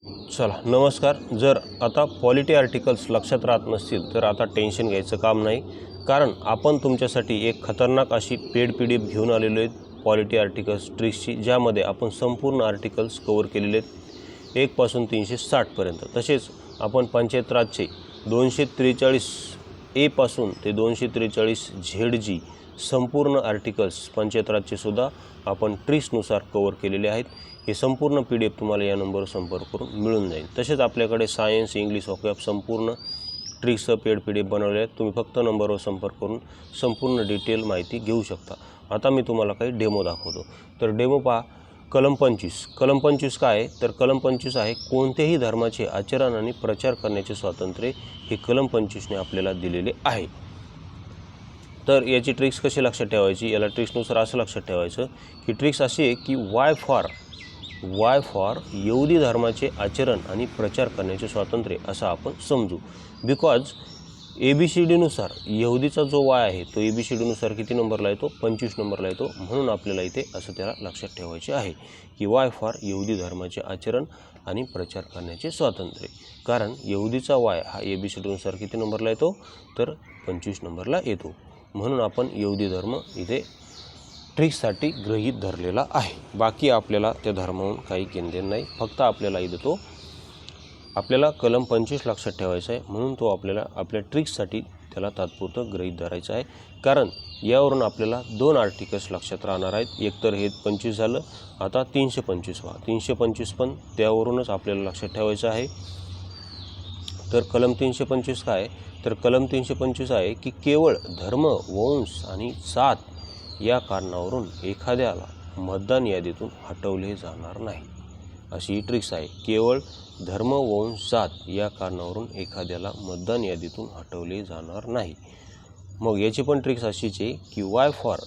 चला नमस्कार. जर आता पॉलिटी आर्टिकल्स लक्षात राहत नसतील तर आता टेन्शन घ्यायचं काम नाही, कारण आपण तुमच्यासाठी एक खतरनाक अशी पेड PDF घेऊन आलेलो आहे पॉलिटी आर्टिकल्स ट्रिक्सची, ज्यामध्ये आपण संपूर्ण आर्टिकल्स कवर केलेले आहेत 1 पासून 360 पर्यंत. तसेच आपण पंचायत राजचे 243 A पासून ते 243 ZG संपूर्ण आर्टिकल्स पंचायत राजचे सुद्धा आपण ट्रिक्सनुसार कवर केलेले आहेत. हे संपूर्ण PDF तुम्हाला या नंबरवर संपर्क करून मिळून जाईल. तसेच आपल्याकडे सायन्स, इंग्लिश, वोकॅब संपूर्ण ट्रिक्सचं पेड PDF बनवले आहेत. तुम्ही फक्त नंबरवर संपर्क करून संपूर्ण डिटेल माहिती घेऊ शकता. आता मी तुम्हाला काही डेमो दाखवतो. तर डेमो पहा. कलम 25. कलम 25 काय आहे? तर कलम 25 आहे कोणत्याही धर्माचे आचरण आणि प्रचार करण्याचे स्वातंत्र्य हे कलम 25ने आपल्याला दिलेले आहे. तर याची ट्रिक्स कशी लक्षात ठेवायची? याला ट्रिक्सनुसार असं लक्षात ठेवायचं की ट्रिक्स अशी आहे की वाय फॉर यहुदी धर्माचे आचरण आणि प्रचार करण्याचे स्वातंत्र्य असं आपण समजू. बिकॉज ABCDनुसार यहुदीचा जो वाय आहे तो ABCDनुसार किती नंबरला येतो? 25 नंबरला येतो. म्हणून आपल्याला इथे असं त्याला लक्षात ठेवायचे आहे की वाय फॉर यहुदी धर्माचे आचरण आणि प्रचार करण्याचे स्वातंत्र्य. कारण यहुदीचा वाय हा ABCDनुसार किती नंबरला येतो? तर 25 नंबरला येतो. म्हणून आपण यहुदी धर्म इथे ट्रिक्ससाठी गृहीत धरलेला आहे. बाकी आपल्याला त्या धर्मावरून काही घेणदेण नाही. फक्त आपल्याला इथे तो आपल्याला कलम 25 लक्षात ठेवायचा आहे. म्हणून तो आपल्याला आपल्या ट्रिक्ससाठी त्याला तात्पुरतं गृहीत धरायचं आहे. कारण यावरून आपल्याला 2 आर्टिकल्स लक्षात राहणार आहेत. एक तर हे 25 झालं. आता 325 व्हा. 325 पण त्यावरूनच आपल्याला लक्षात ठेवायचं आहे. तर कलम 325 काय आहे? तर कलम 325 आहे की केवळ धर्म, वंश आणि जात या कारणावरून एखाद्याला मतदान यादीतून हटवले जाणार नाही. अशी ही ट्रिक्स आहे. केवळ धर्म, वंश, जात या कारणावरून एखाद्याला मतदान यादीतून हटवले जाणार नाही. मग याची पण ट्रिक्स अशीच आहे की वाय फॉर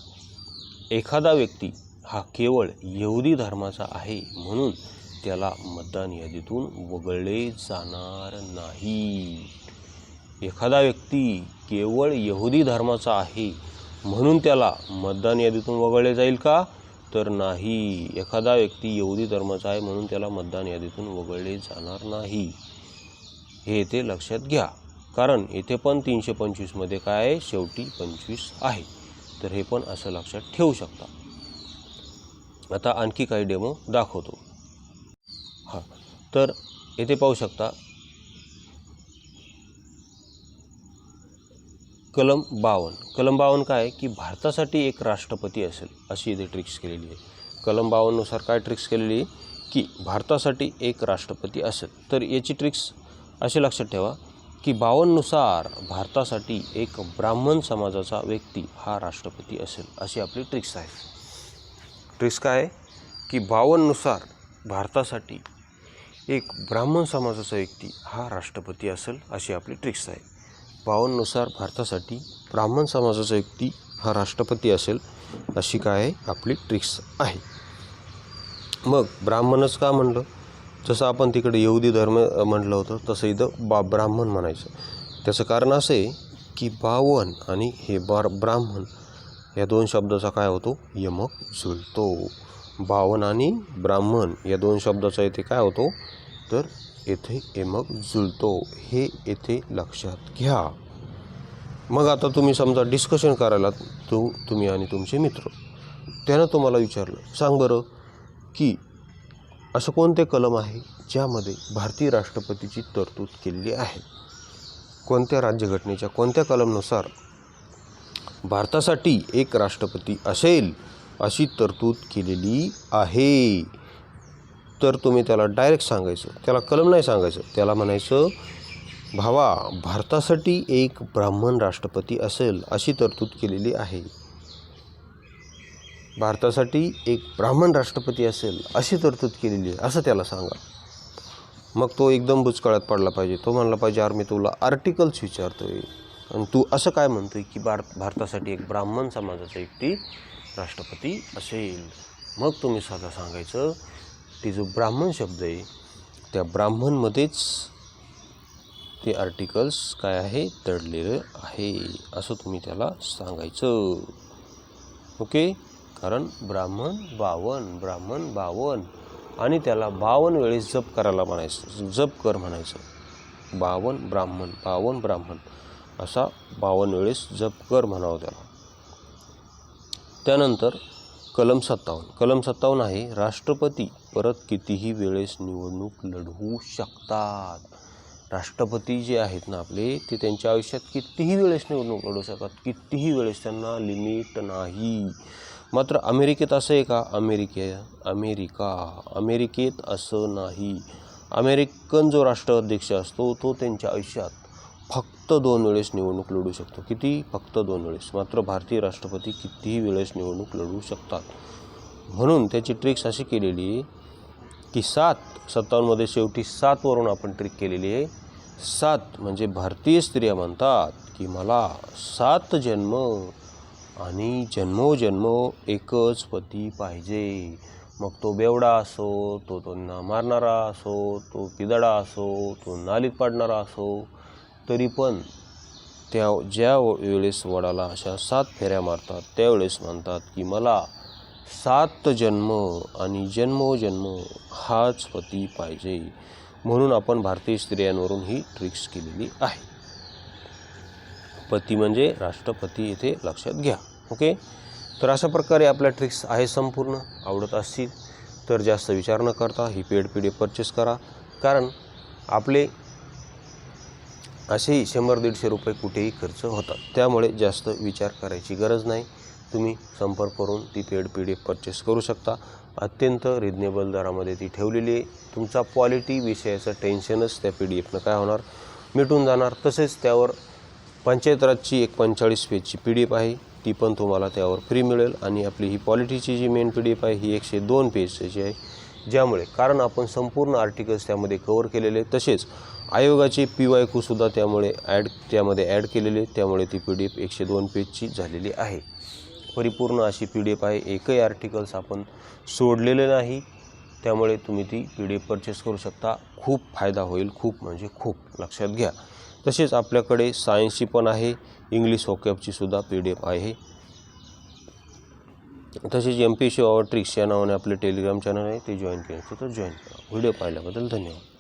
एखादा व्यक्ती हा केवळ यहुदी धर्माचा आहे म्हणून त्याला मतदान यादीतून वगळले जाणार नाही. एखादा व्यक्ती केवळ यहुदी धर्माचा आहे म्हणून त्याला मतदान यादीतून वगळले जाईल का? तर नाही. एखादा व्यक्ती यहुदी धर्माचा आहे म्हणून त्याला मतदान यादीतून वगळले जाणार नाही. हे इथे लक्षात घ्या. कारण इथे पण 325 मध्ये काय आहे? शेवटी 25 आहे. तर हे पण असं लक्षात ठेवू शकता. आता आणखी काही डेमो दाखवतो. हां, तर इथे पाहू शकता कलम 52. कलम 52 काय आहे की भारतासाठी एक राष्ट्रपती असेल अशी इथे ट्रिक्स केलेली आहे. कलम 52 नुसार काय ट्रिक्स केलेली आहे की भारतासाठी एक राष्ट्रपती असेल. तर याची ट्रिक्स अशी लक्षात ठेवा की 52 नुसार भारतासाठी एक ब्राह्मण समाजाचा व्यक्ती हा राष्ट्रपती असेल अशी आपली ट्रिक्स आहे. ट्रिक्स काय आहे की 52 नुसार भारतासाठी एक ब्राह्मण समाजाचा व्यक्ती हा राष्ट्रपती असेल अशी आपली ट्रिक्स आहे. 52 नुसार भारतासाठी ब्राह्मण समाजाचा व्यक्ती हा राष्ट्रपती असेल अशी काय आहे? आपली ट्रिक्स आहे. मग ब्राह्मणच का म्हणलं? जसं आपण तिकडे यहुदी धर्म म्हटलं होतं तसं इथं ब्राह्मण म्हणायचं. त्याचं कारण असं आहे की 52 आणि हे ब्राह्मण या 2 शब्दाचा काय होतो? यमक जुळतो. 52 आणि ब्राह्मण या 2 शब्दाचा इथे काय होतो? तर येथे यमक जुळतो. हे येथे लक्षात घ्या. मग आता तुम्ही समजा डिस्कशन करायला तुम्ही आणि तुमचे मित्र, त्यानं तुम्हाला विचारलं, सांग बरं की असं कोणते कलम आहे ज्यामध्ये भारतीय राष्ट्रपतीची तरतूद केलेली आहे? कोणत्या राज्यघटनेच्या कोणत्या कलमनुसार भारतासाठी एक राष्ट्रपती असेल अशी तरतूद केलेली आहे? तर तुम्ही त्याला डायरेक्ट सांगायचं. त्याला कलम नाही सांगायचं. त्याला म्हणायचं, भावा भारतासाठी एक ब्राह्मण राष्ट्रपती असेल अशी तरतूद केलेली आहे. भारतासाठी एक ब्राह्मण राष्ट्रपती असेल अशी तरतूद केलेली आहे असं त्याला सांगा. मग तो एकदम बुचकळ्यात पडला पाहिजे. तो म्हणला पाहिजे, यार मी तुला आर्टिकल्स विचारतोय आणि तू असं काय म्हणतोय की भारतासाठी एक ब्राह्मण समाजाचा व्यक्ती राष्ट्रपती असेल. मग तुम्ही साधा सांगायचं, ते जो ब्राह्मण शब्द आहे त्या ब्राह्मणमध्येच ते आर्टिकल्स काय आहे? दडलेलं आहे असं तुम्ही त्याला सांगायचं. ओके. कारण ब्राह्मण 52 आणि त्याला 52 वेळेस जप करायला म्हणायचं, जप कर म्हणायचं. 52 ब्राह्मण असा 52 वेळेस जप कर म्हणावं त्याला. त्यानंतर कलम 57 आहे, राष्ट्रपती परत कितीही वेळेस निवडणूक लढवू शकतात. राष्ट्रपती जे आहेत ना आपले, ते त्यांच्या आयुष्यात कितीही वेळेस निवडणूक लढवू शकतात, कितीही वेळेस, त्यांना लिमिट नाही. मात्र अमेरिकेत असं आहे का? अमेरिकेत असं नाही. अमेरिकन जो राष्ट्राध्यक्ष असतो तो त्यांच्या आयुष्यात फक्त 2 वेळेस निवडणूक लढवू शकतो. किती? फक्त 2 वेळेस. मात्र भारतीय राष्ट्रपती कितीही वेळेस निवडणूक लढवू शकतात. म्हणून त्याची ट्रिक्स अशी केलेली आहे की 57मध्ये शेवटी 7 वरून आपण ट्रिक केलेली आहे. 7 म्हणजे भारतीय स्त्रिया म्हणतात की मला 7 जन्म आणि जन्मोजन्म एकच पती पाहिजे. मग तो बेवडा असो, तो त्यांना मारणारा असो, तो पिदडा असो, तो नालीत पाडणारा असो, तरी पण ज्या वेळेस वडाला अशा 7 फेऱ्या मारतात त्यावेळेस म्हणतात की मला 7 जन्म आणि जन्मोजन्म हाच पती पाहिजे. म्हणून आपण भारतीय स्त्रियांवरून ही ट्रिक्स केलेली आहे. पती म्हणजे राष्ट्रपती इथे लक्षात घ्या. ओके, तर अशा प्रकारे आपल्या ट्रिक्स आहे संपूर्ण. आवडत असतील तर जास्त विचार न करता ही पेड PDF परचेस करा. कारण आपले असेही 100-150 रुपये कुठेही खर्च होतात, त्यामुळे जास्त विचार करायची गरज नाही. तुम्ही संपर्क करून ती पेड PDF परचेस करू शकता. अत्यंत रिजनेबल दरामध्ये ती ठेवलेली आहे. तुमचा पॉलिटी विषयाचं टेन्शनच त्या PDFनं काय होणार, मिटून जाणार. तसेच त्यावर पंचायत राजची एक 45 पेजची PDF आहे, ती पण तुम्हाला त्यावर फ्री मिळेल. आणि आपली ही पॉलिटीची जी मेन PDF आहे ही 102 पेजची आहे, ज्यामुळे कारण आपण संपूर्ण आर्टिकल्स त्यामध्ये कव्हर केलेले. तसेच आयोगाचे PYQसुद्धा त्यामध्ये ॲड केलेले, त्यामुळे ती PDF 102 पेजची झालेली आहे. परिपूर्ण अशी PDF आहे. एकही आर्टिकल्स आपण सोडलेले नाही, त्यामुळे तुम्ही ती PDF परचेस करू शकता. खूप फायदा होईल, खूप म्हणजे खूप, लक्षात घ्या. तसेच आपल्याकडे सायन्सची पण आहे, इंग्लिश व्होकॅबची सुद्धा PDF आहे. तसेच MPSC ट्रिक्स या नावाने आपले टेलिग्राम चॅनल आहे, ते जॉईन केले तर जॉईन करा. व्हिडिओ पाहिल्याबद्दल धन्यवाद.